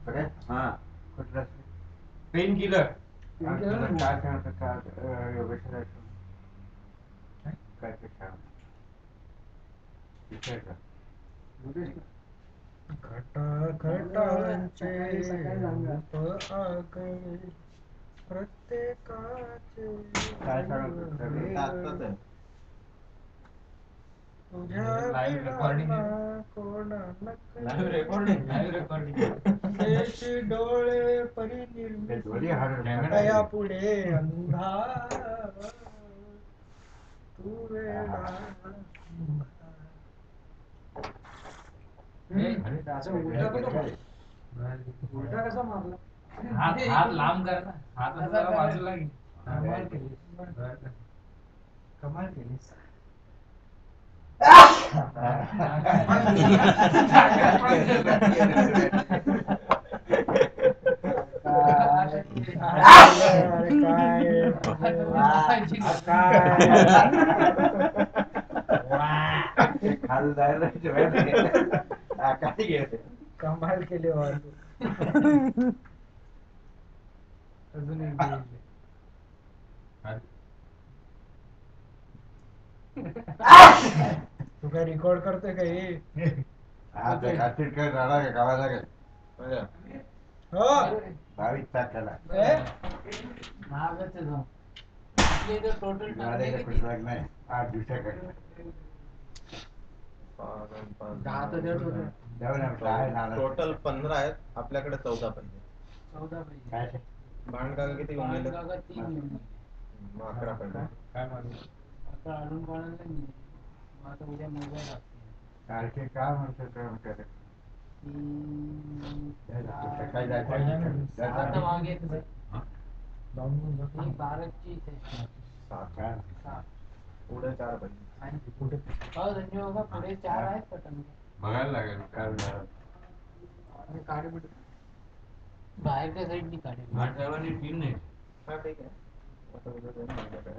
अरे हाँ कुठलं पेन किलर काय सांगतं का योगेश्वर काय ते सांग विषय का घटाघटांचे रूप आगळे प्रत्येकाचे काय सांगत होतं रे? वेगळे. तुझ्या लाईव्ह रेकॉर्डिंग आहे. बिना कोण लाईव्ह रेकॉर्डिंग लाईव्ह रेकॉर्डिंग शेषी डोळे ते दोन्ही परिनिर्मिती हाडं घड्या पुढे अंधार तू वेडा उलटा कसा मारला हात हात लांब कर ना हात असा बाजूला घे कमाल केलीस कमाल केलीस अरे काय खाली जायला काय गेले कमाल केली वाल अजून एक दिवस. तू काय रेकॉर्ड करतोय का हे हा ते काशीत काय जाणार का गावाला काय हो 22 तारखेला महागच आहे जाऊन. आपल्या इथं टोटल गावाला कुठलाच नाही 8 दिवसाकडे दहा तर देत होते. जाऊन आम्ही काय नाला टोटल 15 आहेत आपल्याकडे 14 पाहिजे 14 पाहिजे. काय ते? भांडकाका किती घेऊन गेले बाळगागा 3 घेऊन गेले. मग 11 पाहिजे काय मारू आता अजून कोणाला नाही. मग आता उद्या मोबाईल लागते. कालचे काय म्हणतो तो म्हणतो सकाळी आता जायचं मागे ही भारतची इथे. 7 पुढे 4 पाहिजे आणि हो संजय बाबा पुढे 4 आहेत पटन बघायला लागेल काल आणि काढे बिडे बाहेरच्या साईडनी काढे माझ्या सर्वांनी 3 नाही हा ठीक आहे आता उद्या जाऊन संध्याकाळी.